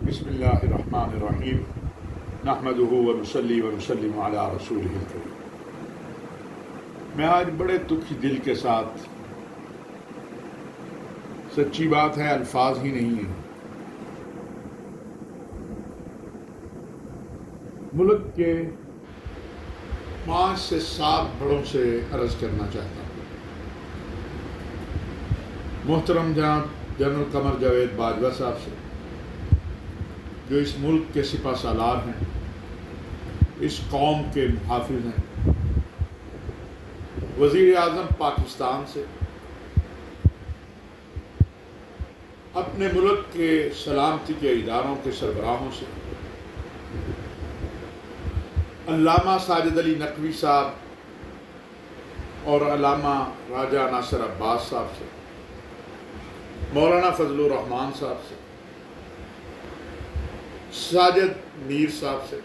بسم اللہ الرحمن الرحیم نحمدہ ونصلی ونسلم علی رسولہ الکریم۔ میں آج بڑے دکھی دل کے ساتھ، سچی بات ہے الفاظ ہی نہیں ہیں، ملک کے 5 سے 7 بڑوں سے عرض کرنا چاہتا ہوں۔ محترم جناب جنرل قمر جاوید باجوہ صاحب سے، جو اس ملک کے سپہ سالار ہیں، اس قوم کے محافظ ہیں، وزیر اعظم پاکستان سے، اپنے ملک کے سلامتی کے اداروں کے سربراہوں سے، علامہ ساجد علی نقوی صاحب اور علامہ راجہ ناصر عباس صاحب سے، مولانا فضل الرحمان صاحب سے، ساجد میر صاحب سے،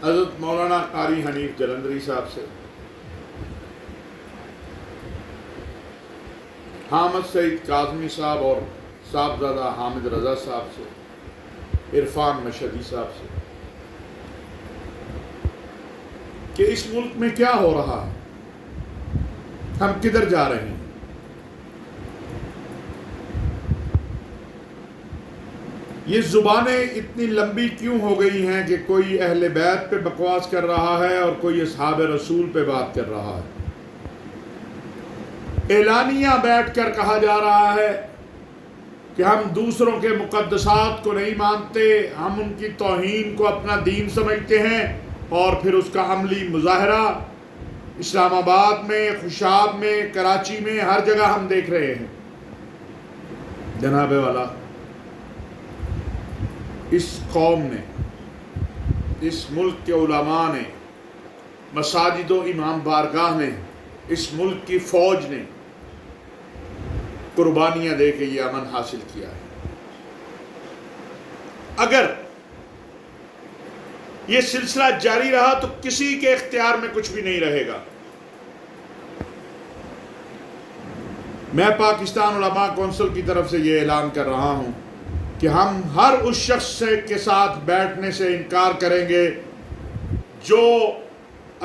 حضرت مولانا قاری حنیف جلندری صاحب سے، حامد سعید کاظمی صاحب اور صاحبزادہ حامد رضا صاحب سے، عرفان مشہدی صاحب سے، کہ اس ملک میں کیا ہو رہا ہے، ہم کدھر جا رہے ہیں۔ یہ زبانیں اتنی لمبی کیوں ہو گئی ہیں کہ کوئی اہل بیت پہ بکواس کر رہا ہے اور کوئی اصحاب رسول پہ بات کر رہا ہے۔ اعلانیہ بیٹھ کر کہا جا رہا ہے کہ ہم دوسروں کے مقدسات کو نہیں مانتے، ہم ان کی توہین کو اپنا دین سمجھتے ہیں، اور پھر اس کا عملی مظاہرہ اسلام آباد میں، خوشاب میں، کراچی میں، ہر جگہ ہم دیکھ رہے ہیں۔ جناب والا، اس قوم نے، اس ملک کے علماء نے، مساجد و امام بارگاہ نے، اس ملک کی فوج نے قربانیاں دے کے یہ امن حاصل کیا ہے۔ اگر یہ سلسلہ جاری رہا تو کسی کے اختیار میں کچھ بھی نہیں رہے گا۔ میں پاکستان علماء کونسل کی طرف سے یہ اعلان کر رہا ہوں کہ ہم ہر اس شخص کے ساتھ بیٹھنے سے انکار کریں گے جو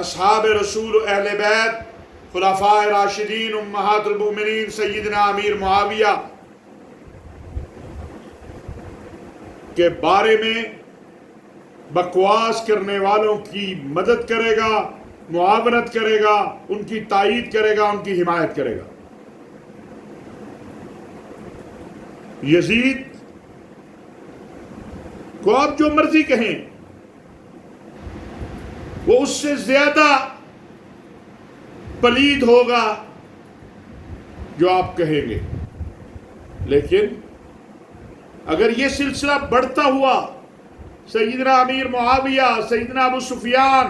اصحاب رسول و اہل بیت، خلفاء راشدین، امہات المؤمنین، سیدنا امیر معاویہ کے بارے میں بکواس کرنے والوں کی مدد کرے گا، معاونت کرے گا، ان کی تائید کرے گا، ان کی حمایت کرے گا۔ یزید کو آپ جو مرضی کہیں، وہ اس سے زیادہ پلید ہوگا جو آپ کہیں گے، لیکن اگر یہ سلسلہ بڑھتا ہوا سیدنا امیر معاویہ، سیدنا ابو سفیان،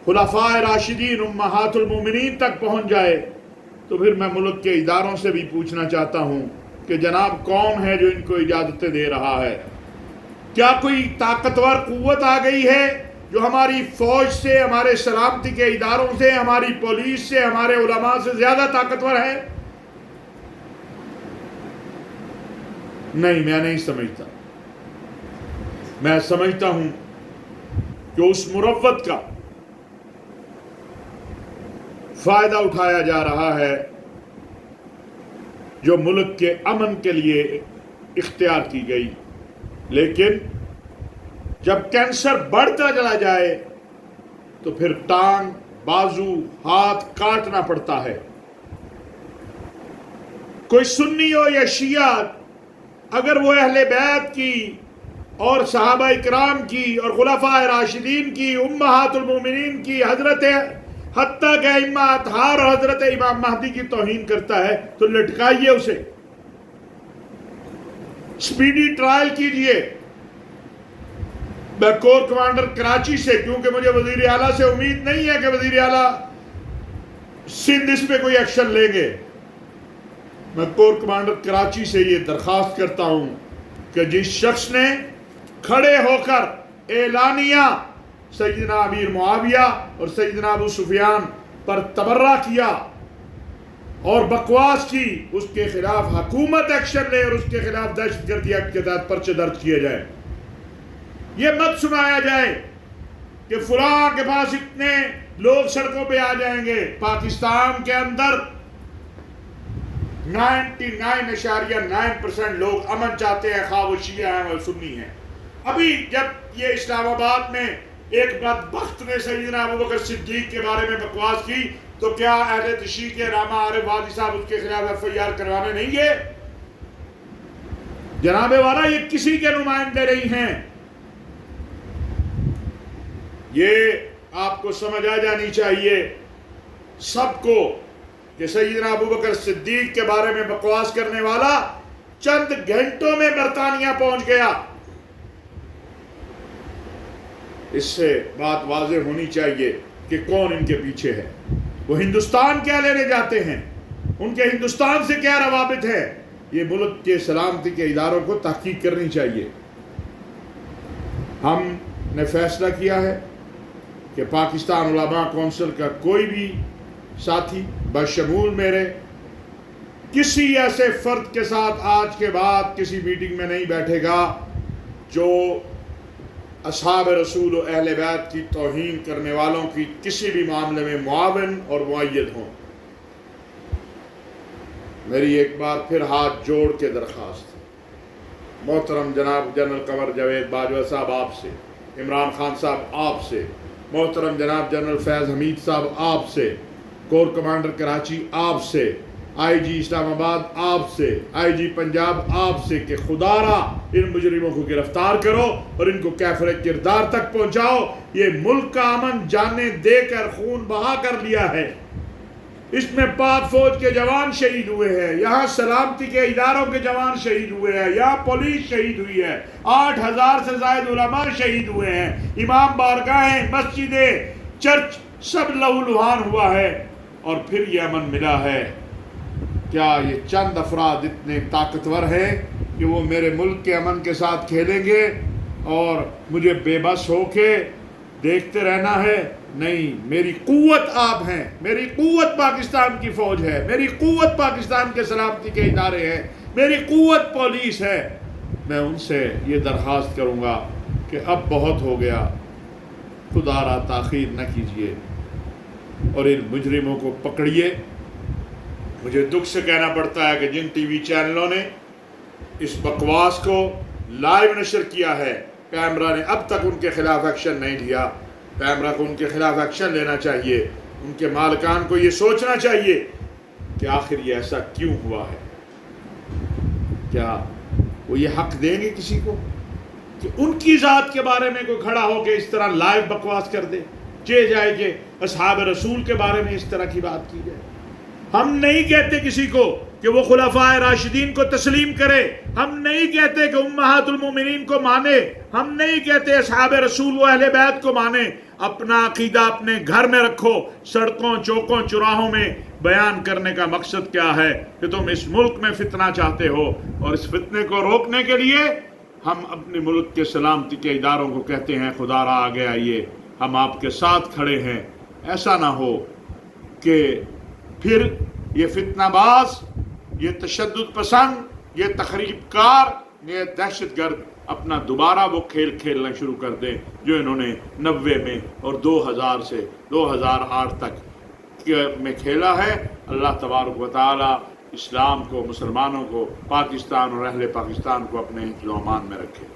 خلفاء راشدین، امہات المومنین تک پہنچ جائے، تو پھر میں ملک کے اداروں سے بھی پوچھنا چاہتا ہوں کہ جناب کون ہے جو ان کو اجازتیں دے رہا ہے؟ کیا کوئی طاقتور قوت آ گئی ہے جو ہماری فوج سے، ہمارے سلامتی کے اداروں سے، ہماری پولیس سے، ہمارے علماء سے زیادہ طاقتور ہے؟ نہیں، میں نہیں سمجھتا۔ میں سمجھتا ہوں کہ اس مروت کا فائدہ اٹھایا جا رہا ہے جو ملک کے امن کے لیے اختیار کی گئی، لیکن جب کینسر بڑھتا چلا جائے تو پھر ٹانگ، بازو، ہاتھ کاٹنا پڑتا ہے۔ کوئی سنی ہو یا شیعہ، اگر وہ اہل بیت کی اور صحابہ اکرام کی اور خلفاء راشدین کی، امہات المومنین کی، حتیٰ کہ ائمہ اطہار اور حضرت امام مہدی کی توہین کرتا ہے تو لٹکائیے اسے، سپیڈی ٹرائل کیجئے۔ میں کور کمانڈر کراچی سے، کیونکہ مجھے وزیر اعلیٰ سے امید نہیں ہے کہ وزیر اعلیٰ سندھ اس پہ کوئی ایکشن لیں گے، میں کور کمانڈر کراچی سے یہ درخواست کرتا ہوں کہ جس شخص نے کھڑے ہو کر اعلانیہ سیدنا امیر معاویہ اور سیدنا ابو سفیان پر تبرہ کیا، اور بکواس کی، اس کے خلاف حکومت ایکشن لے اور اس کے خلاف دہشت گردی ایکٹ کے تحت پرچے درج کیے جائے۔ یہ مت سنایا جائے کہ فلاں کے پاس اتنے لوگ سڑکوں پہ آ جائیں گے۔ پاکستان کے اندر 99.9% لوگ امن چاہتے ہیں، خواہ وہ شیعہ ہیں اور سنی ہیں۔ ابھی جب یہ اسلام آباد میں ایک بدبخت نے سیدنا ابوبکر صدیق کے بارے میں بکواس کی تو کیا اہل تشیع کے علامہ عارف وادی صاحب اس کے خلاف FIR کروانے نہیں گے؟ جناب والا یہ کسی کے نمائندے نہیں ہیں۔ یہ آپ کو سمجھ آ جانی چاہیے سب کو کہ سیدنا ابوبکر صدیق کے بارے میں بکواس کرنے والا چند گھنٹوں میں برطانیہ پہنچ گیا۔ اس سے بات واضح ہونی چاہیے کہ کون ان کے پیچھے ہے، وہ ہندوستان کیا لینے جاتے ہیں، ان کے ہندوستان سے کیا روابط ہے۔ یہ ملک کے سلامتی کے اداروں کو تحقیق کرنی چاہیے۔ ہم نے فیصلہ کیا ہے کہ پاکستان علماء کونسل کا کوئی بھی ساتھی بشمول میرے کسی ایسے فرد کے ساتھ آج کے بعد کسی میٹنگ میں نہیں بیٹھے گا جو اصحاب رسول و اہل بیت کی توہین کرنے والوں کی کسی بھی معاملے میں معاون اور مؤید ہوں۔ میری ایک بار پھر ہاتھ جوڑ کے درخواست ہے، محترم جناب جنرل قمر جاوید باجوہ صاحب آپ سے، عمران خان صاحب آپ سے، محترم جناب جنرل فیض حمید صاحب آپ سے، کور کمانڈر کراچی آپ سے، IG اسلام آباد آپ سے، IG پنجاب آپ سے کہ خدا را ان مجرموں کو گرفتار کرو اور ان کو کیفر کردار تک پہنچاؤ۔ یہ ملک کا امن جانیں دے کر خون بہا کر لیا ہے۔ اس میں پاک فوج کے جوان شہید ہوئے ہیں، یہاں سلامتی کے اداروں کے جوان شہید ہوئے ہیں، یہاں پولیس شہید ہوئی ہے، 8,000 سے زائد علماء شہید ہوئے ہیں، امام بارگاہیں، مسجدیں، چرچ سب لہو لہان ہوا ہے، اور پھر یہ امن ملا ہے۔ کیا یہ چند افراد اتنے طاقتور ہیں کہ وہ میرے ملک کے امن کے ساتھ کھیلیں گے اور مجھے بے بس ہو کے دیکھتے رہنا ہے؟ نہیں، میری قوت آپ ہیں، میری قوت پاکستان کی فوج ہے، میری قوت پاکستان کے سلامتی کے ادارے ہیں، میری قوت پولیس ہے۔ میں ان سے یہ درخواست کروں گا کہ اب بہت ہو گیا، خدا را تاخیر نہ کیجیے اور ان مجرموں کو پکڑیے۔ مجھے دکھ سے کہنا پڑتا ہے کہ جن ٹی وی چینلوں نے اس بکواس کو لائیو نشر کیا ہے، پیمرا نے اب تک ان کے خلاف ایکشن نہیں لیا۔ پیمرا کو ان کے خلاف ایکشن لینا چاہیے، ان کے مالکان کو یہ سوچنا چاہیے کہ آخر یہ ایسا کیوں ہوا ہے۔ کیا وہ یہ حق دیں گے کسی کو کہ ان کی ذات کے بارے میں کوئی کھڑا ہو کے اس طرح لائیو بکواس کر دے؟ چاہے جائے کہ اصحاب رسول کے بارے میں اس طرح کی بات کی جائے۔ ہم نہیں کہتے کسی کو کہ وہ خلفائے راشدین کو تسلیم کرے، ہم نہیں کہتے کہ امہات المومنین کو مانے، ہم نہیں کہتے اصحاب رسول و اہل بیت کو مانے۔ اپنا عقیدہ اپنے گھر میں رکھو، سڑکوں چوکوں چراہوں میں بیان کرنے کا مقصد کیا ہے کہ تم اس ملک میں فتنہ چاہتے ہو، اور اس فتنے کو روکنے کے لیے ہم اپنے ملک کے سلامتی کے اداروں کو کہتے ہیں خدا را آگے آئیے، ہم آپ کے ساتھ کھڑے ہیں۔ ایسا نہ ہو کہ پھر یہ فتنہ باز، یہ تشدد پسند، یہ تخریب کار، یہ دہشت گرد اپنا دوبارہ وہ کھیل کھیلنا شروع کر دیں جو انہوں نے 90 میں اور 2000 سے 2008 تک میں کھیلا ہے۔ اللہ تبارک و تعالی اسلام کو، مسلمانوں کو، پاکستان اور اہل پاکستان کو اپنے حفظ و امان میں رکھے۔